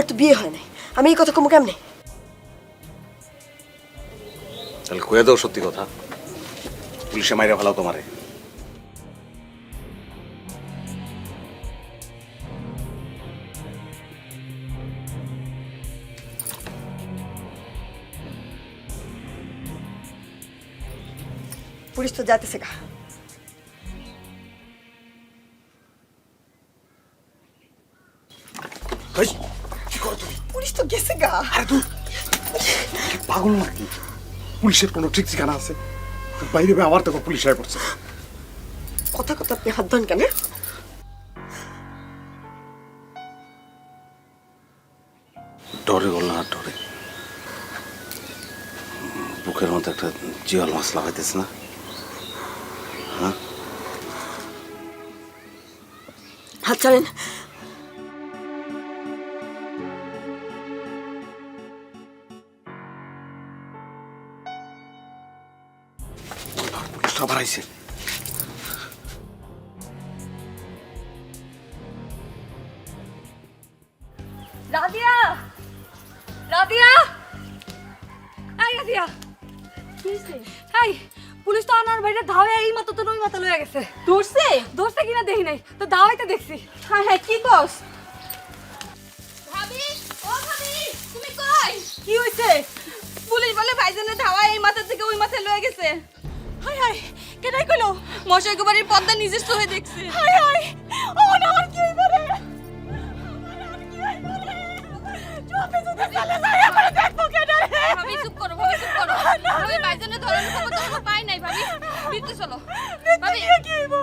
তো বিয়ে হয় নাই, আমি এই কথা কমু কেমনে? তাহলে কয়ে দাও সত্যি কথা, পুলিশে মাইরা ফেলাও তোমারে। পুলিশ তো যাইতেছে গা। কি করো তুমি? পুলিশ তো গেছে গা। আরে তুই পাগল নাকি? পুলিশের কোনো ঠিক ঠিকানা আছে? বাইরে আবার দেখো পুলিশ আয় পড়ছে। কথা কথা আপনি হাত ধন কেন? ডরে বল না, ডরে বুকের মধ্যে একটা জিয়াল মাছ লাগাইতেছে না? হ্যাঁ, হাত ছাড়েন। পুলিশ আবার আইছে। রাদিয়া, রাদিয়া, এই রাদিয়া, এই পুলিশ তো আনার বাইরে ধাওয়া এই মতো তো নই মাথা লয়ে গেছে। ধরছে? ধরছে কিনা দেখি নাই, তো ধাওয়াইতে দেখছি। হ্যাঁ হ্যাঁ, কি কস? ভাবি, ও ভাবি, তুমি কই? কি হইছে? পুলিশ বলে ভাইজানের ধাওয়া এই মাথা থেকে ওই মাথায় লয়ে গেছে। হাই হাই, কেনাই কইলো? মশাই কুমারীর পদ্মা নিজের চোখে দেখছে। হাই হাই, ও না আমার কি হইব রে? চোখে যদি চলে যায় আমার দেখবো কেন রে? ভাবি চুপ করো, ভাবি চুপ করো। ভাবি ভাইজানের ধরার খবর তো আমরা পাই নাই ভাবি। বিতে চলো। ভাবি কি হইব?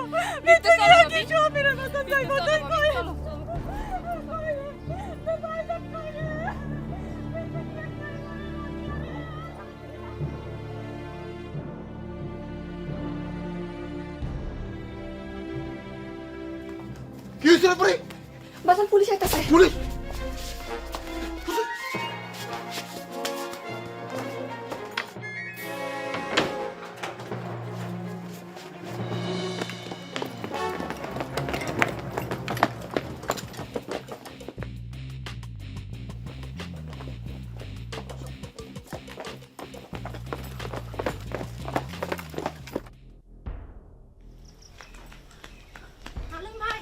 বিতে চলো ভাবি। চোখের কথা যাই কোথায় কই? চলো। কি হয়েছিল পরে? বাসান পুলিশ আইতাছে। পুলিশ? আলম ভাই,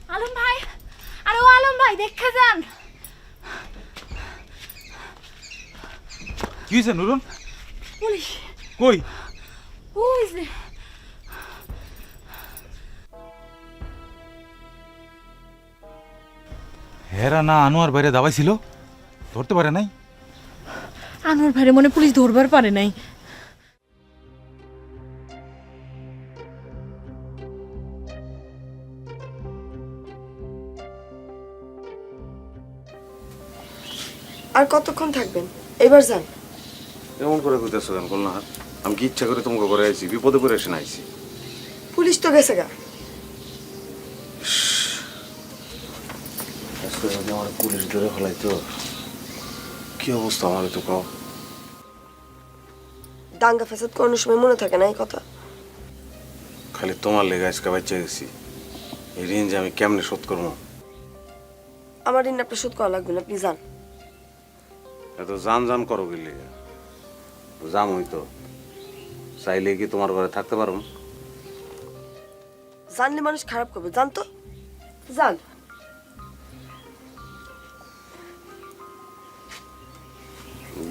আলম ভাই, আরে ও আলম ভাই দেখে যান। কি হয়েছে নুরুন? পুলিশ কই? ওই যে হেরা না আনোয়ার বাইরে দাবাই ছিল, ধরতে পারে নাই। আনোয়ার ভাইরে মনে পুলিশ ধরবার পারে নাই। আর কতক্ষণ থাকবেন? এবার যান। এমন করে কইতেছো কেন কল্যাণ? আমি কি ইচ্ছা করে তোমাকে করে আইছি? বিপদে পড়ে এসে আইছি। পুলিশ তো গেছে গা। আজকে যদি আমার পুলিশ ধরে ফেলাইতো, কি অবস্থা আমার তো কও। দাঙ্গা ফেসাদ কোনো সময় মনে থাকে না এই কথা। খালি তোমার লেগে আজকে বাচ্চা গেছি। এই ঋণ যে আমি কেমনে শোধ করবো? আমার ঋণ আপনার শোধ করা লাগবে না, আপনি যান। এত জান জান করো গেলে জাম হইতো, চাইলে কি তোমার ঘরে থাকতে পারো? জানলে মানুষ খারাপ করবে, জান তো। যান।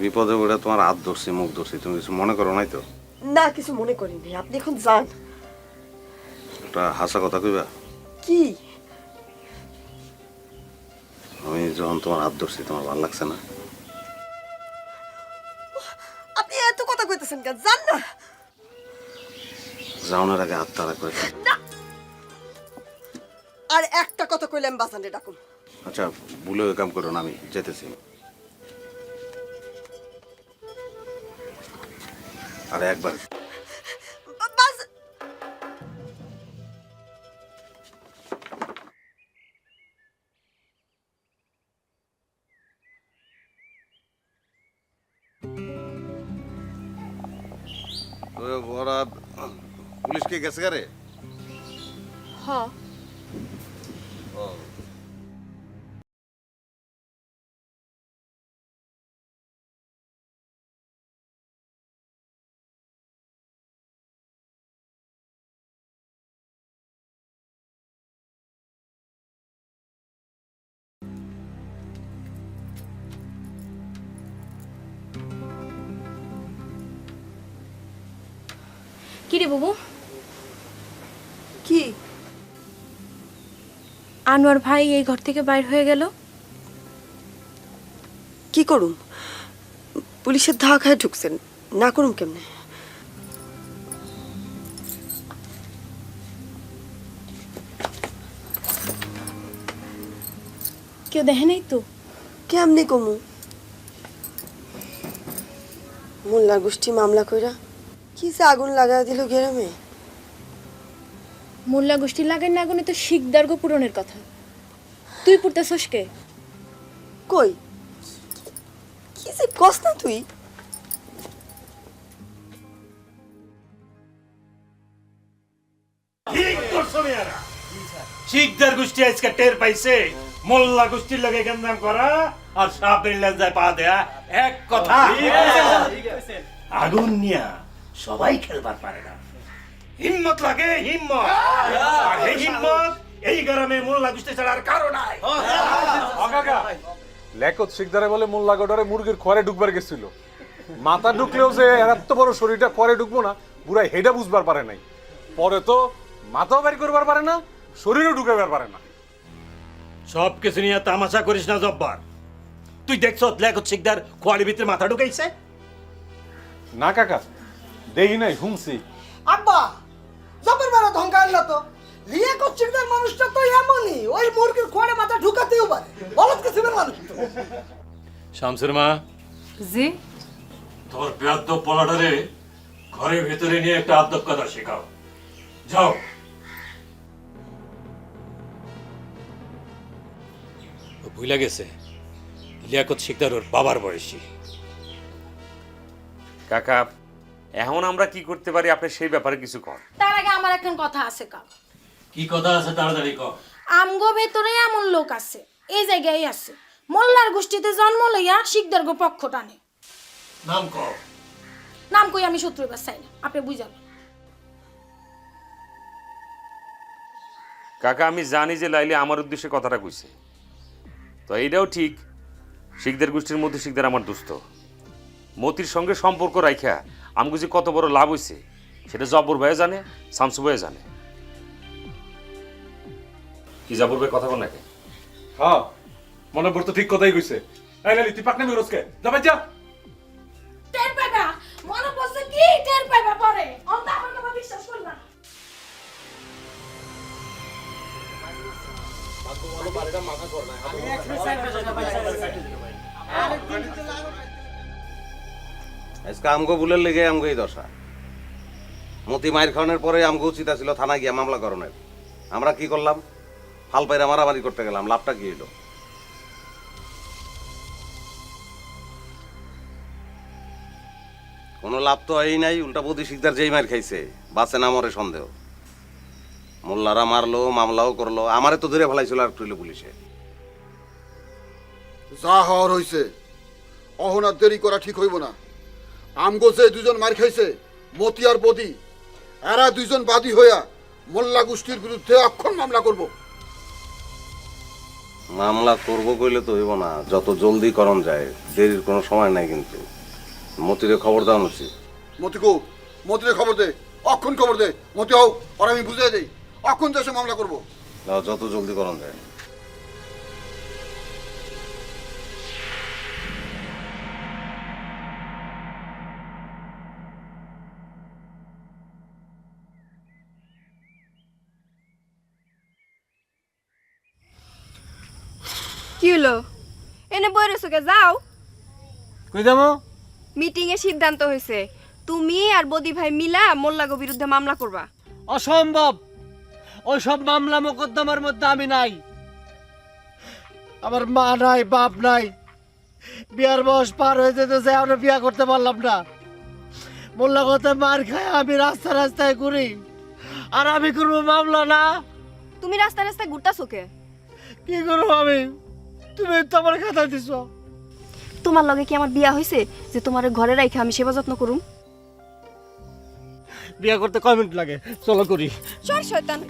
বিপদে পড়ে তোমার হাত ধরছি, মুখ ধরছি, তুমি কিছু মনে করো নাই তো? না, কিছু মনে করিনি, আপনি এখন যান। একটা হাসা কথা কইবা? কি? আমি যখন তোমার হাত ধরছি তোমার ভালো লাগছে না? আপনি এত কথা কইতেছেন কেন? যান না। যাওয়ার আগে হাত তাড়া করে। আর একটা কথা কইলে আমি বাসানরে ডাকুন। আচ্ছা, ভুলে ওই কাম করো না, আমি যেতেছি। আরে একবার বাস- ওরা পুলিশ কে গেছে গারে? হ কি রে বাবু, কি আনোয়ার ভাই এই ঘর থেকে বাইর হয়ে গেল? কি করুম? পুলিশের ধাওয়া খায় ঢুকছেন, না করুম কেমনে? কেউ দেখে নাই তো? কেমনে কমু? মোল্লার গোষ্ঠী মামলা কইরা কি যে আগুন লাগাই দিল গ্রামে। মোল্লা গোষ্ঠী লাগাই না আগুনে তো শিকদার গো পূরণের কথা। তুই পড়তেছস কে? কই কি যে কস না তুই? ঠিক করছো মেয়েরা। শিকদার গোষ্ঠী আজকে টের পাইছে মোল্লা গোষ্ঠীর লগে গেন্দাম করা আর সাপের লেজায় পা দেয়া এক কথা। আগুন নিয়া সবাই খেলবার পারে না, হিম্মত লাগে হিম্মত। আর এই হিম্মত এই গ্রামে মোল্লা গোষ্ঠী ছাড়া আর কারো নাই। লেকত শিকদারে বলে মোল্লা গডারে মুরগির খড়ে ঢুকবার গেছিল। মাথা ঢুকলেও যে এত বড় শরীরটা খড়ে ঢুকবো না বুড়াই হেডা বুঝবার পারে নাই। পরে তো মাথাও বের করবার পারে না, শরীরও ঢুকাবার পারে না। সব কিছু নিয়ে তামাশা করিস না জব্বার। তুই দেখছ লেখত শিকদার খোয়াড়ির ভিতরে মাথা ঢুকাইছে? না কাকা, দেখি নাই, শুনছি। আব্বা জবের বেলা ধমকা আনলা তো। লিয়া কচ্ছিকদার মানুষটা তো এমনই, ওই মুরগির খোয়ারে মাথা ঢুকাতেও পারে। বলত কিসিমের মানুষ তো। শামসের মা, জি তোর বেয়াদ্দব পোলাটারে ঘরের ভিতরে নিয়ে একটা আদ্যব কথা শেখাও। যাও। ভুলে গেছে লিয়াকত শিকদার ওর বাবার বয়সী। কাকা, এখন আমরা কি করতে পারি আপনি সেই ব্যাপারে কিছু কর। তার আগে আমার এখন কথা আছে কাল। কি কথা আছে তাড়াতাড়ি কর। আমগো ভেতরে এমন লোক আছে, এই জায়গায় আছে, মোল্লার গোষ্ঠীতে জন্ম লইয়া শিকদার গো পক্ষ টানে। নাম কর। নাম কই আমি শত্রু এবার চাই না, আপনি বুঝাবেন। কাকা, আমি জানি যে লাইলি আমার উদ্দেশ্যে কথাটা কইছে, তো এইটাও ঠিক। শিকদার গোষ্ঠীর মধ্যে শিকদার আমার দোস্ত। মতির সঙ্গে সম্পর্ক রাখা আমগো যে কত বড় লাভ হইছে সেটা জব্বর ভাইও জানে, শামসু ভাইও জানে। কি জব্বর ভাই কথা বল নাকি? হ্যাঁ, মনে পড়তো, ঠিক কথাই কইছে। এই লালি, তুই পাকনামি রোজকে যাবে যা। টের পাইবা, মনে পড়ছে কি টের পাইবা পরে। অন্ত আমার কথা বিশ্বাস করবা না। আজকে আমগো বুলের লেগে আমগো এই দশা। মতি মায়ের খাওয়ানোর পরে আমগো উচিত ছিল থানা গিয়া মামলা করণের। আমরা কি করলাম? ফাল পাইরা মারামারি করতে গেলাম, লাভটা কি হইল? কোনো লাভ তো হয়ই নাই। উল্টা বদি শিকদার যেই মার খাইছে, বাঁচে না মরে সন্দেহ। মোল্লারা মারলো, মামলাও করলো, আমারে তো ধরে ফেলাইছিল আর তুইল পুলিশে। যা হওয়ার হইছে, অহন আর দেরি করা ঠিক হইব না। আমগো যে দুজন মার খাইছে, মতি আর বদি, এরা দুইজন বাদী হইয়া মোল্লা গোষ্ঠীর বিরুদ্ধে অক্ষণ মামলা করব। মামলা করব কইলে তো হইব না, যত জলদি করণ যায়, দেরির কোনো সময় নাই। কিন্তু মতিরে খবর দেওয়া উচিত। মতিকো, মতিরে খবর দে, অক্ষণ খবর দে। মতি হও, আর আমি বুঝাই দেই, অক্ষণ দেশে মামলা করব। যত জলদি করণ যায়। কি হলো? এনে বই রয়েছো কে? যাও। কই যাবো? মিটিং এ সিদ্ধান্ত হয়েছে তুমি আর বদি ভাই মিলা মোল্লাগো বিরুদ্ধে মামলা করবা। অসম্ভব, ওই সব মামলা মোকদ্দমার মধ্যে আমি নাই। আমার মা নাই, বাপ নাই, বিয়ার বয়স পার হয়ে যেতে চাই, আমরা বিয়া করতে পারলাম না। মোল্লা কথা মার খায় আমি রাস্তায় রাস্তায় ঘুরি, আর আমি করবো মামলা না? তুমি রাস্তায় রাস্তায় ঘুরতাছো কে? কি করবো আমি? তুমি তো আমার খাতা দিছ। তোমার লগে কি আমার বিয়া হয়েছে যে তোমার ঘরে রাইখে আমি সেবা যত্ন করুম? বিয়া করতে কয় মিনিট লাগে? চলো করি। চল শয়তান।